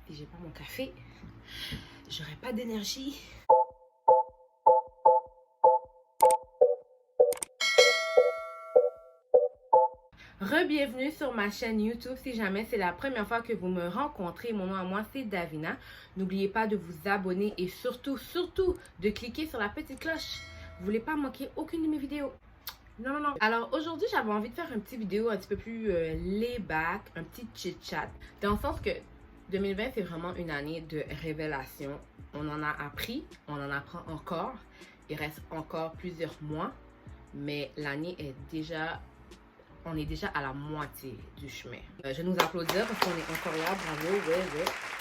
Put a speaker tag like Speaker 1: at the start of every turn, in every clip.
Speaker 1: Si j'ai pas mon café, j'aurai pas d'énergie. Re-bienvenue sur ma chaîne YouTube. Si jamais c'est la première fois que vous me rencontrez, mon nom à moi c'est Davina. N'oubliez pas de vous abonner et surtout de cliquer sur la petite cloche. Vous voulez pas manquer aucune de mes vidéos. Non. Alors aujourd'hui, j'avais envie de faire une petite vidéo un petit peu plus lay-back, un petit chit-chat. Dans le sens que 2020, c'est vraiment une année de révélation. On en a appris, on en apprend encore. Il reste encore plusieurs mois, mais l'année est déjà... On est déjà à la moitié du chemin. Je vais nous applaudir parce qu'on est encore là.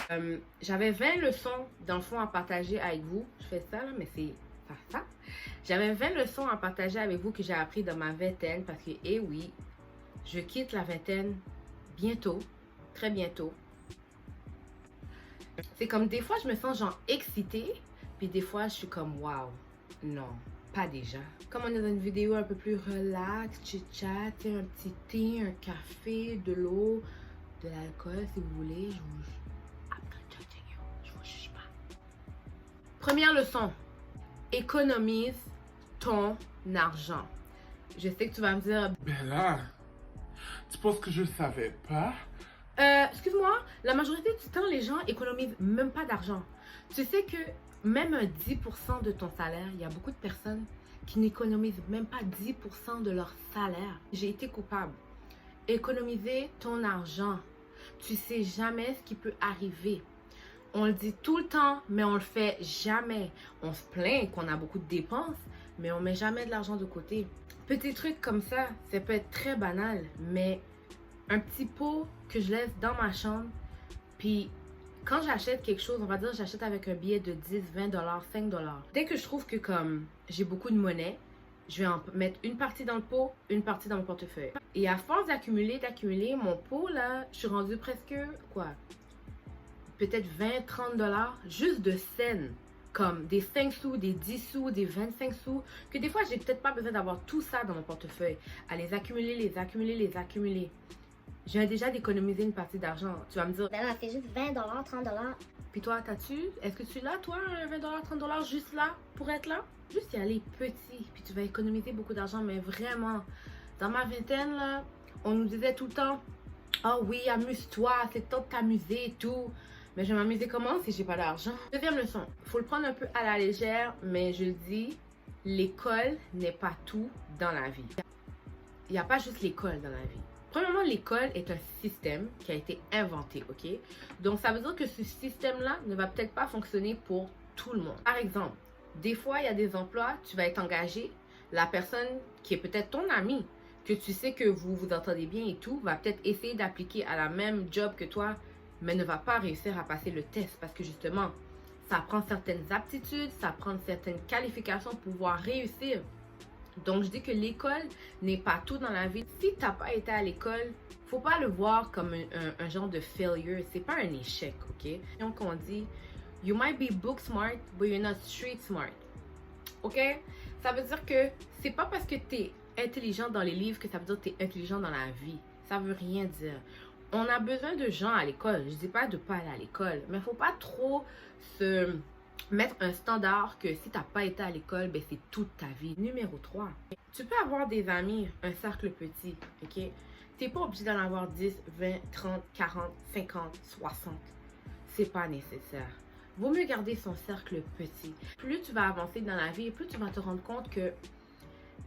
Speaker 1: Bravo, ouais. J'avais 20 leçons, dans le fond, à partager avec vous. Je fais ça, là, mais c'est pas ça. J'avais 20 leçons à partager avec vous que j'ai appris dans ma vingtaine parce que, eh oui, je quitte la vingtaine bientôt, très bientôt. C'est comme des fois, je me sens genre excitée, puis des fois, je suis comme, waouh, non. Pas déjà. Comme on est dans une vidéo un peu plus relax, chit-chat, un petit thé, un café, de l'eau, de l'alcool si vous voulez. Je vous juge pas. Première leçon. Économise ton argent. Je sais que tu vas me dire...
Speaker 2: Bella, tu penses que je savais pas?
Speaker 1: Excuse-moi, la majorité du temps, les gens économisent même pas d'argent. Tu sais que même un 10% de ton salaire, il y a beaucoup de personnes qui n'économisent même pas 10% de leur salaire. J'ai été coupable. Économiser ton argent. Tu sais jamais ce qui peut arriver. On le dit tout le temps, mais on le fait jamais. On se plaint qu'on a beaucoup de dépenses, mais on met jamais de l'argent de côté. Petit truc comme ça peut être très banal, mais un petit pot que je laisse dans ma chambre, puis quand j'achète quelque chose, on va dire j'achète avec un billet de 10, 20 dollars, 5 dollars. Dès que je trouve que comme j'ai beaucoup de monnaie, je vais en mettre une partie dans le pot, une partie dans mon portefeuille. Et à force d'accumuler, mon pot là, je suis rendue presque, quoi, peut-être 20, 30 dollars juste de scènes. Comme des 5 sous, des 10 sous, des 25 sous, que des fois j'ai peut-être pas besoin d'avoir tout ça dans mon portefeuille. À les accumuler. J'ai déjà d'économiser une partie d'argent. Tu vas me dire,
Speaker 3: Ben là, c'est juste 20 30
Speaker 1: puis toi, est-ce que tu l'as, toi, un 20 30 juste là, pour être là? Juste y aller petit, puis tu vas économiser beaucoup d'argent, mais vraiment, dans ma vingtaine, là, on nous disait tout le temps, oh oui, amuse-toi, c'est temps de t'amuser et tout. Mais je vais m'amuser comment si j'ai pas d'argent? Deuxième leçon, faut le prendre un peu à la légère, mais je le dis, l'école n'est pas tout dans la vie. Il n'y a pas juste l'école dans la vie. Premièrement, l'école est un système qui a été inventé, ok? Donc, ça veut dire que ce système-là ne va peut-être pas fonctionner pour tout le monde. Par exemple, des fois, il y a des emplois, tu vas être engagé, la personne qui est peut-être ton ami, que tu sais que vous vous entendez bien et tout, va peut-être essayer d'appliquer à la même job que toi, mais ne va pas réussir à passer le test parce que justement, ça prend certaines aptitudes, ça prend certaines qualifications pour pouvoir réussir. Donc, je dis que l'école n'est pas tout dans la vie. Si tu n'as pas été à l'école, faut pas le voir comme un genre de failure. C'est pas un échec, ok? Donc, on dit, you might be book smart, but you're not street smart. Ok? Ça veut dire que c'est pas parce que tu es intelligent dans les livres que ça veut dire que tu es intelligent dans la vie. Ça veut rien dire. On a besoin de gens à l'école. Je dis pas de pas aller à l'école, mais faut pas trop se... mettre un standard que si tu n'as pas été à l'école, ben c'est toute ta vie. Numéro 3, tu peux avoir des amis, un cercle petit, ok? Tu n'es pas obligé d'en avoir 10, 20, 30, 40, 50, 60. C'est pas nécessaire. Vaut mieux garder son cercle petit. Plus tu vas avancer dans la vie, plus tu vas te rendre compte que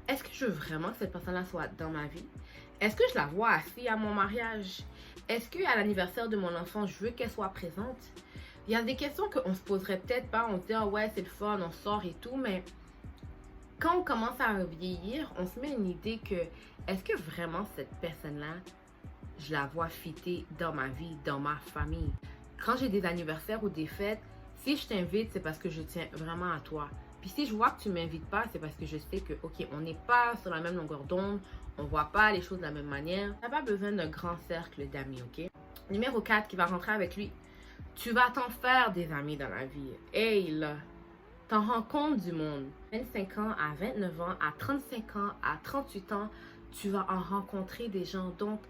Speaker 1: est-ce que je veux vraiment que cette personne-là soit dans ma vie? Est-ce que je la vois assise à mon mariage? Est-ce qu'à l'anniversaire de mon enfant, je veux qu'elle soit présente? Il y a des questions qu'on se poserait peut-être pas. On se dit, ah ouais, c'est le fun, on sort et tout. Mais quand on commence à vieillir, on se met une idée que, est-ce que vraiment cette personne-là, je la vois fitter dans ma vie, dans ma famille? Quand j'ai des anniversaires ou des fêtes, si je t'invite, c'est parce que je tiens vraiment à toi. Puis si je vois que tu ne m'invites pas, c'est parce que je sais que, ok, on n'est pas sur la même longueur d'onde, on ne voit pas les choses de la même manière. Tu n'as pas besoin d'un grand cercle d'amis, ok? Numéro 4 qui va rentrer avec lui. Tu vas t'en faire des amis dans la vie. Hey là, t'en rencontres du monde. 25 ans, à 29 ans, à 35 ans, à 38 ans, tu vas en rencontrer des gens. Donc,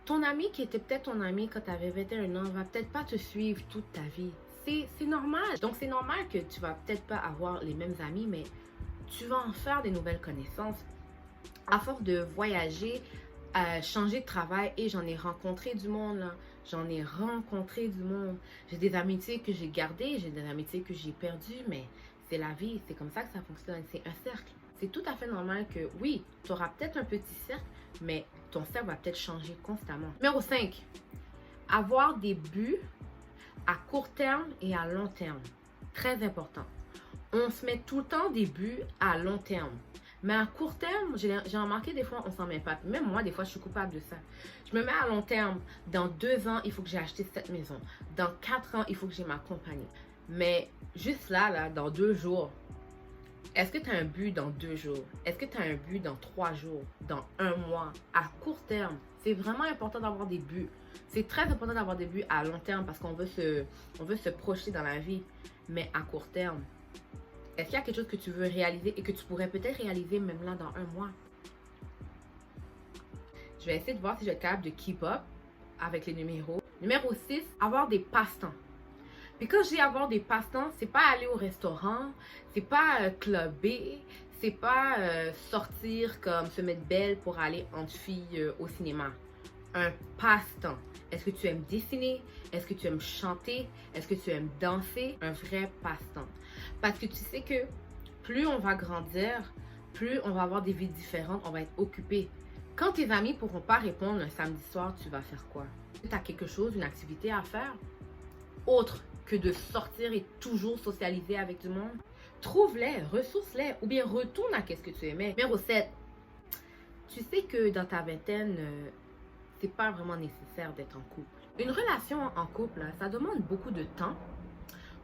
Speaker 1: ton ami qui était peut-être ton ami quand tu avais 21 ans va peut-être pas te suivre toute ta vie. C'est normal. Donc, c'est normal que tu vas peut-être pas avoir les mêmes amis, mais tu vas en faire des nouvelles connaissances. À force de voyager, changer de travail, et j'en ai rencontré du monde, là. J'en ai rencontré du monde. J'ai des amitiés que j'ai gardées, j'ai des amitiés que j'ai perdues, mais c'est la vie, c'est comme ça que ça fonctionne. C'est un cercle. C'est tout à fait normal que, oui, tu auras peut-être un petit cercle, mais ton cercle va peut-être changer constamment. Numéro 5, avoir des buts à court terme et à long terme. Très important. On se met tout le temps des buts à long terme. Mais à court terme, j'ai remarqué des fois, on s'en met pas. Même moi, des fois, je suis coupable de ça. Je me mets à long terme. Dans 2 ans, il faut que j'ai acheté cette maison. Dans 4 ans, il faut que j'ai ma compagnie. Mais juste là, dans 2 jours, est-ce que tu as un but dans 2 jours? Est-ce que tu as un but dans 3 jours? Dans 1 mois? À court terme, c'est vraiment important d'avoir des buts. C'est très important d'avoir des buts à long terme parce qu'on veut se projeter dans la vie. Mais à court terme, est-ce qu'il y a quelque chose que tu veux réaliser et que tu pourrais peut-être réaliser même là dans 1 mois? Je vais essayer de voir si je vais être capable de keep up avec les numéros. Numéro 6, avoir des passe-temps. Puis quand je dis avoir des passe-temps, c'est pas aller au restaurant, c'est pas clubber, c'est pas sortir comme se mettre belle pour aller entre filles au cinéma. Un passe-temps. Est-ce que tu aimes dessiner? Est-ce que tu aimes chanter? Est-ce que tu aimes danser? Un vrai passe-temps. Parce que tu sais que plus on va grandir, plus on va avoir des vies différentes, on va être occupé. Quand tes amis ne pourront pas répondre un samedi soir, tu vas faire quoi? Tu as quelque chose, une activité à faire? Autre que de sortir et toujours socialiser avec du monde? Trouve-les, ressource-les, ou bien retourne à ce que tu aimais. Numéro 7, tu sais que dans ta vingtaine, c'est pas vraiment nécessaire d'être en couple. Une relation en couple, ça demande beaucoup de temps,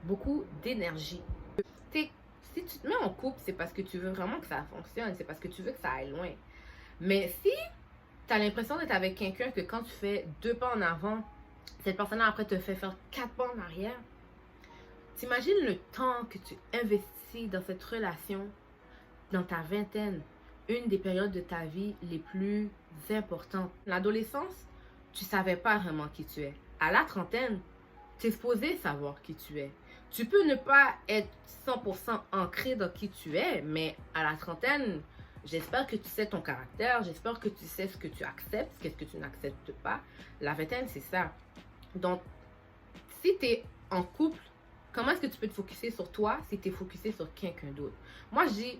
Speaker 1: beaucoup d'énergie. Si tu te mets en couple, c'est parce que tu veux vraiment que ça fonctionne, c'est parce que tu veux que ça aille loin. Mais si tu as l'impression d'être avec quelqu'un que quand tu fais 2 pas en avant, cette personne-là après te fait faire 4 pas en arrière, t'imagines le temps que tu investis dans cette relation dans ta vingtaine, une des périodes de ta vie les plus importantes. L'adolescence, tu savais pas vraiment qui tu es. À la trentaine, tu es supposé savoir qui tu es. Tu peux ne pas être 100% ancré dans qui tu es, mais à la trentaine, j'espère que tu sais ton caractère, j'espère que tu sais ce que tu acceptes, ce que tu n'acceptes pas. La vingtaine, c'est ça. Donc, si tu es en couple, comment est-ce que tu peux te focusser sur toi si tu es focusé sur quelqu'un d'autre? Moi, je dis,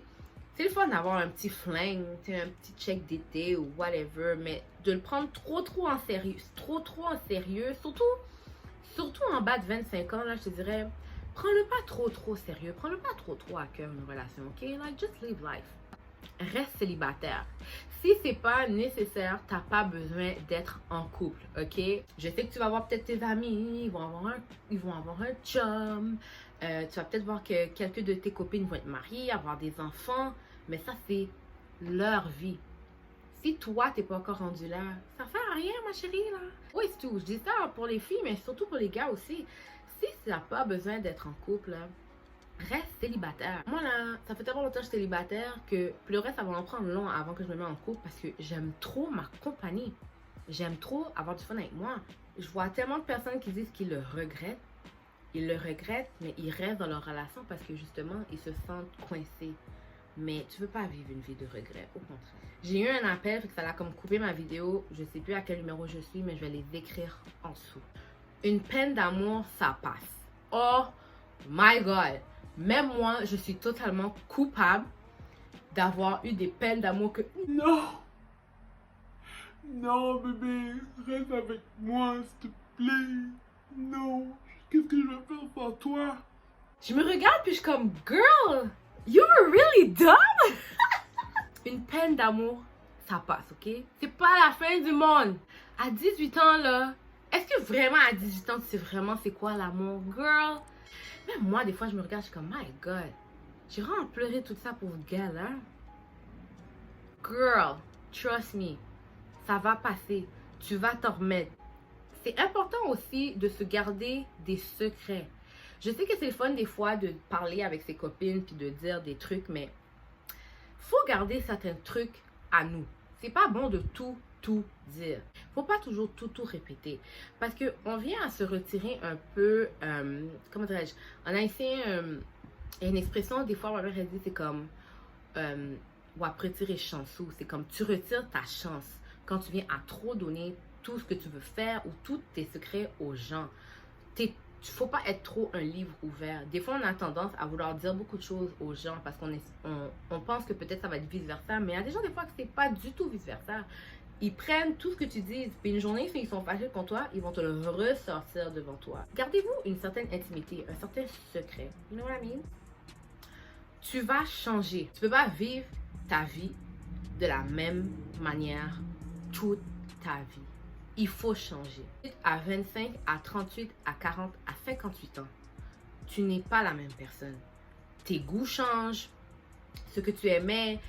Speaker 1: c'est le fun d'avoir un petit fling, un petit check d'été ou whatever, mais de le prendre trop en sérieux, trop en sérieux, surtout en bas de 25 ans, là, je te dirais, prends-le pas trop sérieux, prends-le pas trop à cœur une relation, ok? Like, just live life. Reste célibataire. Si c'est pas nécessaire, t'as pas besoin d'être en couple, ok? Je sais que tu vas voir peut-être tes amis, ils vont avoir un chum, tu vas peut-être voir que quelques de tes copines vont être mariées, avoir des enfants, mais ça c'est leur vie. Si toi t'es pas encore rendu là, ça fait rien ma chérie là. Oui c'est tout, je dis ça pour les filles, mais surtout pour les gars aussi. Si tu n'as pas besoin d'être en couple, là, reste célibataire. Moi là, ça fait tellement longtemps que je suis célibataire que le reste, ça va en prendre long avant que je me mette en couple parce que j'aime trop ma compagnie. J'aime trop avoir du fun avec moi. Je vois tellement de personnes qui disent qu'ils le regrettent. Ils le regrettent, mais ils restent dans leur relation parce que justement, ils se sentent coincés. Mais tu veux pas vivre une vie de regret, au contraire. J'ai eu un appel, fait que ça a comme coupé ma vidéo. Je sais plus à quel numéro je suis, mais je vais les écrire en dessous. Une peine d'amour, ça passe. Oh my God! Même moi, je suis totalement coupable d'avoir eu des peines d'amour que...
Speaker 2: Non! Non, bébé, reste avec moi, s'il te plaît. Non, qu'est-ce que je vais faire sans toi?
Speaker 1: Je me regarde puis je suis comme, girl, you were really dumb! Une peine d'amour, ça passe, ok? C'est pas la fin du monde. À 18 ans, là, est-ce que vraiment à 18 ans, tu sais vraiment c'est quoi l'amour, girl? Même moi, des fois, je me regarde, je suis comme, my God, j'ai vraiment pleuré tout ça pour ce gars-là. Girl, trust me, ça va passer. Tu vas t'en remettre. C'est important aussi de se garder des secrets. Je sais que c'est le fun des fois de parler avec ses copines puis de dire des trucs, mais faut garder certains trucs à nous. C'est pas bon de tout tout dire. Faut pas toujours tout répéter. Parce que on vient à se retirer un peu, comment dirais-je, en haïtien, il y a une expression, des fois, ma mère, elle dit, c'est comme, ou après tirer chanceux. C'est comme, tu retires ta chance quand tu viens à trop donner tout ce que tu veux faire ou tous tes secrets aux gens. Il ne faut pas être trop un livre ouvert. Des fois, on a tendance à vouloir dire beaucoup de choses aux gens parce on pense que peut-être ça va être vice-versa, mais il y a des gens, des fois, que c'est pas du tout vice-versa. Ils prennent tout ce que tu dis, puis une journée, ils sont fâchés contre toi, ils vont te le ressortir devant toi. Gardez-vous une certaine intimité, un certain secret. You know what I mean? Tu vas changer. Tu peux pas vivre ta vie de la même manière toute ta vie. Il faut changer. À 25, à 38, à 40, à 58 ans, tu n'es pas la même personne. Tes goûts changent, ce que tu aimais,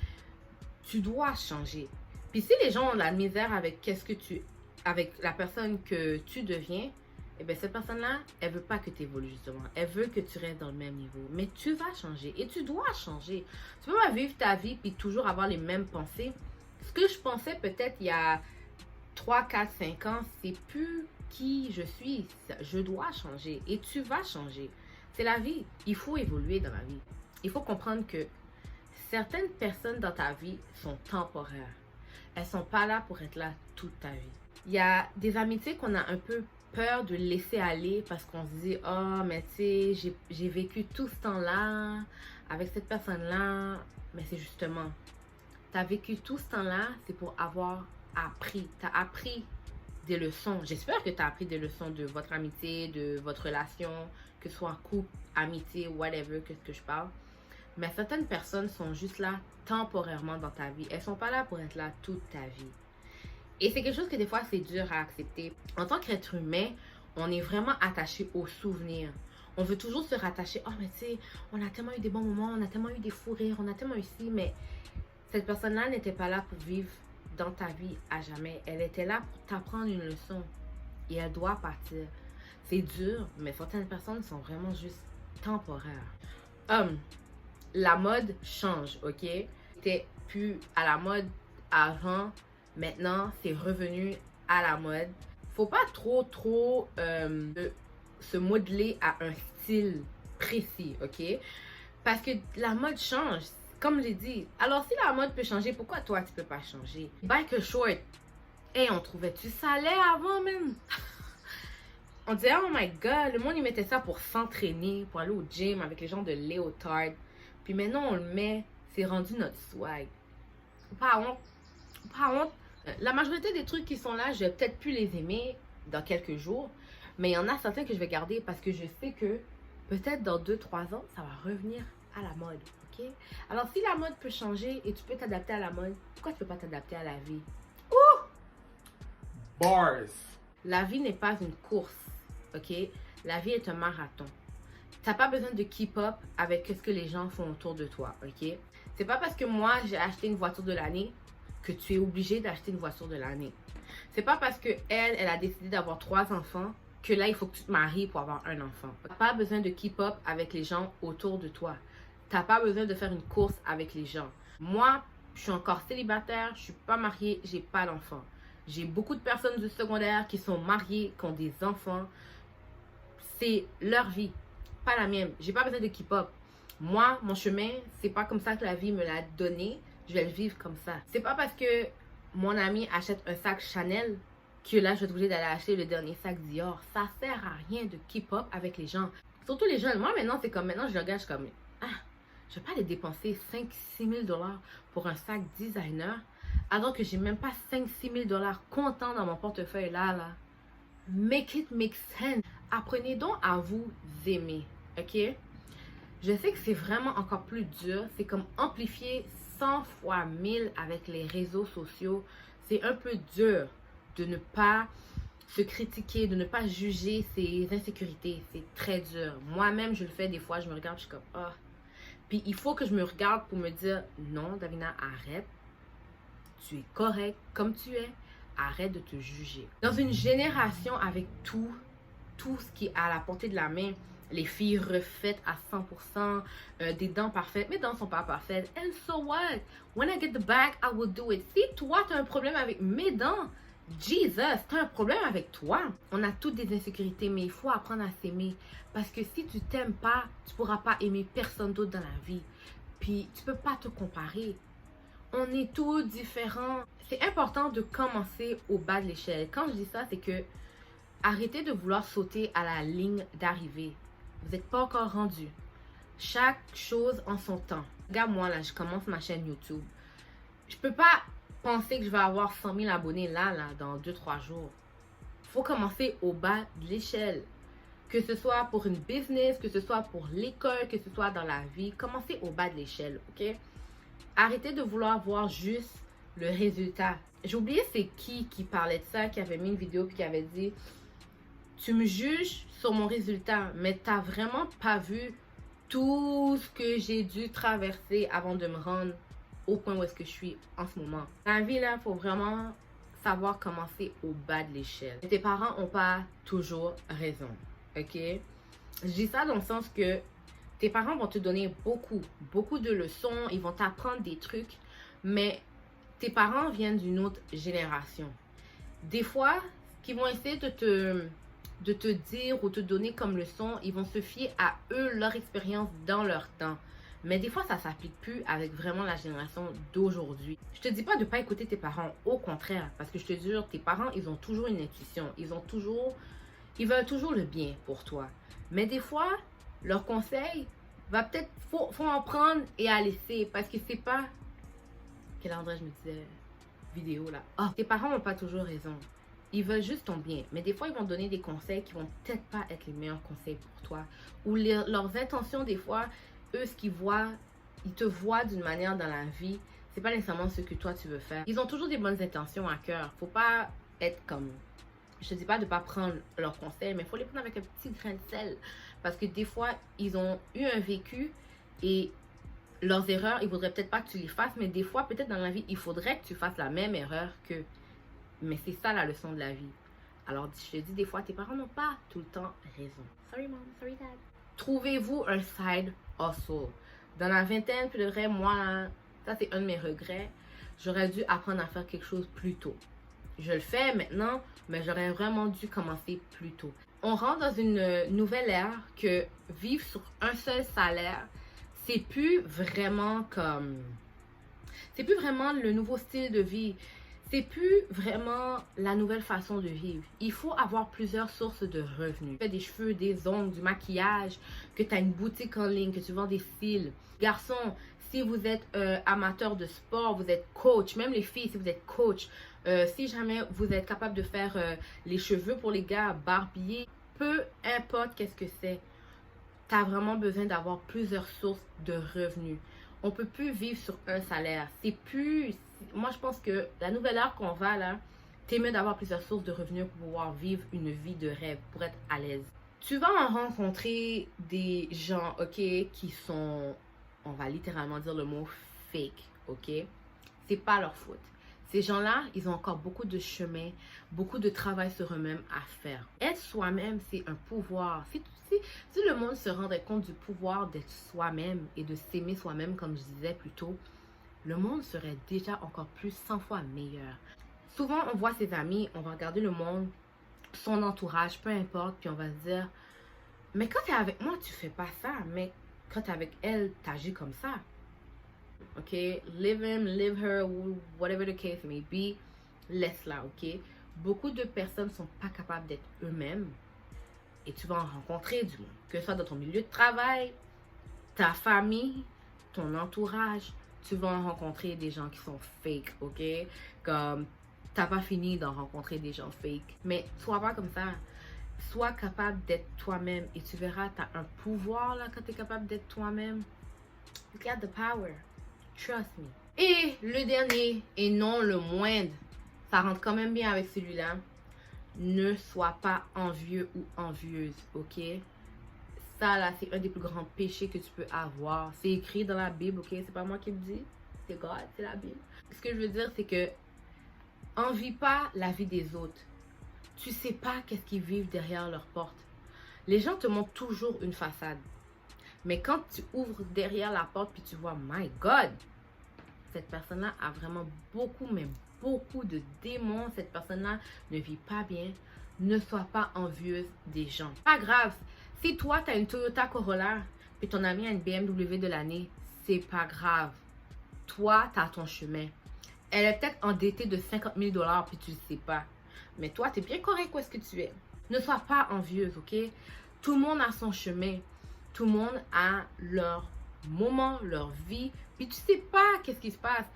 Speaker 1: tu dois changer. Puis si les gens ont de la misère avec avec la personne que tu deviens, eh bien cette personne-là, elle veut pas que tu évolues justement. Elle veut que tu restes dans le même niveau. Mais tu vas changer et tu dois changer. Tu peux pas vivre ta vie puis toujours avoir les mêmes pensées. Ce que je pensais peut-être il y a 3, 4, 5 ans, c'est plus qui je suis. Je dois changer et tu vas changer. C'est la vie. Il faut évoluer dans la vie. Il faut comprendre que certaines personnes dans ta vie sont temporaires. Elles sont pas là pour être là toute ta vie. Il y a des amitiés qu'on a un peu peur de laisser aller parce qu'on se dit, oh, mais tu sais, j'ai vécu tout ce temps-là avec cette personne-là. Mais c'est justement, tu as vécu tout ce temps-là, c'est pour avoir appris. Tu as appris des leçons. J'espère que tu as appris des leçons de votre amitié, de votre relation, que ce soit couple, amitié, whatever, qu'est-ce que je parle. Mais certaines personnes sont juste là temporairement dans ta vie. Elles sont pas là pour être là toute ta vie. Et c'est quelque chose que des fois, c'est dur à accepter. En tant qu'être humain, on est vraiment attaché aux souvenirs. On veut toujours se rattacher. Oh, mais tu sais, on a tellement eu des bons moments, on a tellement eu des fous rires, on a tellement eu ci. Mais cette personne-là n'était pas là pour vivre dans ta vie à jamais. Elle était là pour t'apprendre une leçon. Et elle doit partir. C'est dur, mais certaines personnes sont vraiment juste temporaires. La mode change, ok? C'était plus à la mode avant. Maintenant, c'est revenu à la mode. Faut pas trop se modeler à un style précis, ok? Parce que la mode change, comme j'ai dit. Alors, si la mode peut changer, pourquoi toi, tu peux pas changer? Biker short. Hey, on trouvait-tu ça laid avant, même? On disait, oh my god, le monde, il mettait ça pour s'entraîner, pour aller au gym avec les gens de léotard. Puis maintenant, on le met, c'est rendu notre swag. Pas honte. Pas honte. La majorité des trucs qui sont là, je vais peut-être plus les aimer dans quelques jours. Mais il y en a certains que je vais garder parce que je sais que peut-être dans 2-3 ans, ça va revenir à la mode. Ok? Alors, si la mode peut changer et tu peux t'adapter à la mode, pourquoi tu peux pas t'adapter à la vie? Ouh!
Speaker 2: Bars.
Speaker 1: La vie n'est pas une course. Ok? La vie est un marathon. T'as pas besoin de keep up avec ce que les gens font autour de toi, ok? C'est pas parce que moi, j'ai acheté une voiture de l'année que tu es obligé d'acheter une voiture de l'année. C'est pas parce que elle a décidé d'avoir 3 enfants que là, il faut que tu te maries pour avoir un enfant. T'as pas besoin de keep up avec les gens autour de toi. T'as pas besoin de faire une course avec les gens. Moi, je suis encore célibataire, je suis pas mariée, j'ai pas d'enfant. J'ai beaucoup de personnes du secondaire qui sont mariées, qui ont des enfants. C'est leur vie, pas la mienne. J'ai pas besoin de keep up. Moi, mon chemin, c'est pas comme ça que la vie me l'a donné. Je vais le vivre comme ça. C'est pas parce que mon ami achète un sac Chanel que là, je vais être obligée d'aller acheter le dernier sac Dior. Ça sert à rien de keep up avec les gens. Surtout les jeunes. Moi, maintenant, c'est comme maintenant, je regarde, je suis comme, ah, je vais pas aller dépenser 5-6 000 $ pour un sac designer alors que j'ai même pas 5-6 000 $ comptant dans mon portefeuille là. Make it make sense. Apprenez donc à vous aimer, ok? Je sais que c'est vraiment encore plus dur. C'est comme amplifier 100 fois 1000 avec les réseaux sociaux. C'est un peu dur de ne pas se critiquer, de ne pas juger ses insécurités. C'est très dur. Moi-même, je le fais des fois. Je me regarde, je suis comme, ah. Puis il faut que je me regarde pour me dire, non, Davina, arrête. Tu es correct comme tu es. Arrête de te juger. Dans une génération avec tout ce qui est à la portée de la main, Les filles refaites à 100%, des dents parfaites. Mes dents sont pas parfaites. And so what? When I get the bag, I will do it. Si toi, tu as un problème avec mes dents, Jesus, tu as un problème avec toi. On a toutes des insécurités, mais il faut apprendre à s'aimer. Parce que si tu t'aimes pas, tu pourras pas aimer personne d'autre dans la vie. Puis, tu peux pas te comparer. On est tous différents. C'est important de commencer au bas de l'échelle. Quand je dis ça, c'est que arrêtez de vouloir sauter à la ligne d'arrivée. Vous n'êtes pas encore rendu. Chaque chose en son temps. Regarde, moi, là, je commence ma chaîne YouTube. Je peux pas penser que je vais avoir 100 000 abonnés là, dans 2-3 jours. Il faut commencer au bas de l'échelle. Que ce soit pour une business, que ce soit pour l'école, que ce soit dans la vie, commencez au bas de l'échelle, ok? Arrêtez de vouloir voir juste le résultat. J'ai oublié c'est qui parlait de ça, qui avait mis une vidéo puis qui avait dit « Tu me juges sur mon résultat, mais tu n'as vraiment pas vu tout ce que j'ai dû traverser avant de me rendre au point où est-ce que je suis en ce moment. » Dans la vie, là, il faut vraiment savoir commencer au bas de l'échelle. Tes parents n'ont pas toujours raison. Ok? Je dis ça dans le sens que tes parents vont te donner beaucoup de leçons, ils vont t'apprendre des trucs, mais tes parents viennent d'une autre génération. Des fois, ce qu'ils vont essayer de te dire ou te donner comme leçon, ils vont se fier à eux, leur expérience dans leur temps. Mais des fois, ça ne s'applique plus avec vraiment la génération d'aujourd'hui. Je te dis pas de ne pas écouter tes parents, au contraire, parce que je te jure, tes parents, ils ont toujours une intuition, ils veulent toujours le bien pour toi. Mais des fois, leur conseil va peut-être, faut en prendre et à laisser. Parce que c'est pas... Quel endroit je me disais? Vidéo là. Oh, tes parents n'ont pas toujours raison. Ils veulent juste ton bien. Mais des fois, ils vont te donner des conseils qui vont peut-être pas être les meilleurs conseils pour toi. Ou leurs intentions, des fois, eux, ce qu'ils voient, ils te voient d'une manière dans la vie. C'est pas nécessairement ce que toi, tu veux faire. Ils ont toujours des bonnes intentions à cœur. Faut pas être comme... Je te dis pas de pas prendre leurs conseils, mais il faut les prendre avec un petit grain de sel. Parce que des fois, ils ont eu un vécu et leurs erreurs, ils voudraient peut-être pas que tu les fasses, mais des fois, peut-être dans la vie, il faudrait que tu fasses la même erreur qu'eux. Mais c'est ça la leçon de la vie. Alors, je te dis, des fois, tes parents n'ont pas tout le temps raison. Sorry mom, sorry dad. Trouvez-vous un side hustle. Dans la vingtaine, puis le vrai, moi, ça c'est un de mes regrets. J'aurais dû apprendre à faire quelque chose plus tôt. Je le fais maintenant, mais j'aurais vraiment dû commencer plus tôt. On rentre dans une nouvelle ère que vivre sur un seul salaire, c'est plus vraiment comme... C'est plus vraiment le nouveau style de vie. C'est plus vraiment la nouvelle façon de vivre. Il faut avoir plusieurs sources de revenus. Tu fais des cheveux, des ongles, du maquillage, que tu as une boutique en ligne, que tu vends des cils. Garçons, si vous êtes amateur de sport, vous êtes coach, même les filles, si vous êtes coach, si jamais vous êtes capable de faire les cheveux pour les gars, barbier, peu importe qu'est-ce que c'est, tu as vraiment besoin d'avoir plusieurs sources de revenus. On peut plus vivre sur un salaire. C'est plus... Moi, je pense que la nouvelle ère qu'on va là, c'est mieux d'avoir plusieurs sources de revenus pour pouvoir vivre une vie de rêve, pour être à l'aise. Tu vas en rencontrer des gens, ok, qui sont, on va littéralement dire le mot fake, ok? C'est pas leur faute. Ces gens-là, ils ont encore beaucoup de chemin, beaucoup de travail sur eux-mêmes à faire. Être soi-même, c'est un pouvoir. Si le monde se rendrait compte du pouvoir d'être soi-même et de s'aimer soi-même, comme je disais plus tôt, le monde serait déjà encore plus 100 fois meilleur. Souvent, on voit ses amis, on va regarder le monde, son entourage, peu importe, puis on va se dire, mais quand tu es avec moi, tu fais pas ça, mais quand tu es avec elle, tu agis comme ça. Ok, live him, live her, whatever the case may be, laisse-la, ok? Beaucoup de personnes sont pas capables d'être eux-mêmes et tu vas en rencontrer du monde, que ce soit dans ton milieu de travail, ta famille, ton entourage, tu vas en rencontrer des gens qui sont fake, ok? Comme, t'as pas fini d'en rencontrer des gens fake, mais sois pas comme ça. Sois capable d'être toi-même et tu verras, t'as un pouvoir là quand t'es capable d'être toi-même. You got the power. Trust me. Et le dernier, et non le moindre, ça rentre quand même bien avec celui-là. Ne sois pas envieux ou envieuse, ok? Ça, là, c'est un des plus grands péchés que tu peux avoir. C'est écrit dans la Bible, ok? C'est pas moi qui le dis. C'est God, c'est la Bible. Ce que je veux dire, c'est que envie pas la vie des autres. Tu sais pas qu'est-ce qu'ils vivent derrière leur porte. Les gens te montrent toujours une façade. Mais quand tu ouvres derrière la porte puis tu vois, my God, cette personne-là a vraiment beaucoup, mais beaucoup de démons. Cette personne-là ne vit pas bien. Ne sois pas envieuse des gens. Pas grave. Si toi, tu as une Toyota Corolla puis ton ami a une BMW de l'année, c'est pas grave. Toi, tu as ton chemin. Elle est peut-être endettée de 50 000 $ puis tu ne le sais pas. Mais toi, tu es bien correct où est-ce que tu es. Ne sois pas envieuse, ok? Tout le monde a son chemin. Tout le monde a leur moment, leur vie. Puis tu sais pas qu'est-ce qui se passe.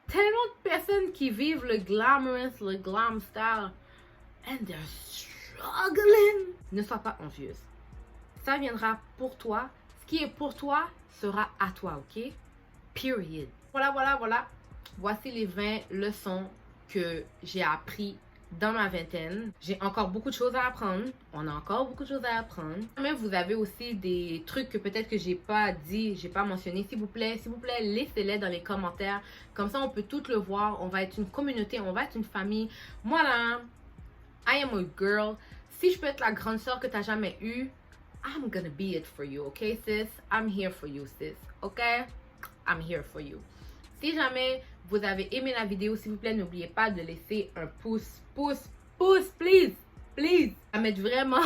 Speaker 1: Tellement de personnes qui vivent le glamorous, le glam style. And they're struggling. Ne sois pas envieuse. Ça viendra pour toi. Ce qui est pour toi sera à toi, ok? Period. Voilà. Voici les 20 leçons que j'ai appris dans ma vingtaine. J'ai encore beaucoup de choses à apprendre. On a encore beaucoup de choses à apprendre. Mais vous avez aussi des trucs que peut-être que j'ai pas dit, j'ai pas mentionné. S'il vous plaît, laissez-les dans les commentaires. Comme ça, on peut tout le voir. On va être une communauté, on va être une famille. Moi là, I am a girl. Si je peux être la grande sœur que t'as jamais eue, I'm gonna be it for you, okay, sis? I'm here for you, sis, okay? I'm here for you. Si jamais vous avez aimé la vidéo, s'il vous plaît, n'oubliez pas de laisser un pouce, please. Ça m'aide vraiment.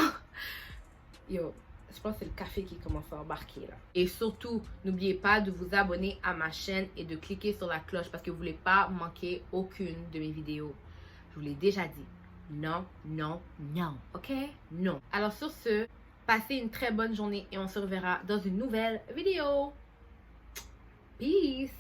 Speaker 1: Yo, je pense que c'est le café qui commence à embarquer là. Et surtout, n'oubliez pas de vous abonner à ma chaîne et de cliquer sur la cloche parce que vous ne voulez pas manquer aucune de mes vidéos. Je vous l'ai déjà dit. Non, ok? Non. Alors sur ce, passez une très bonne journée et on se reverra dans une nouvelle vidéo. Peace!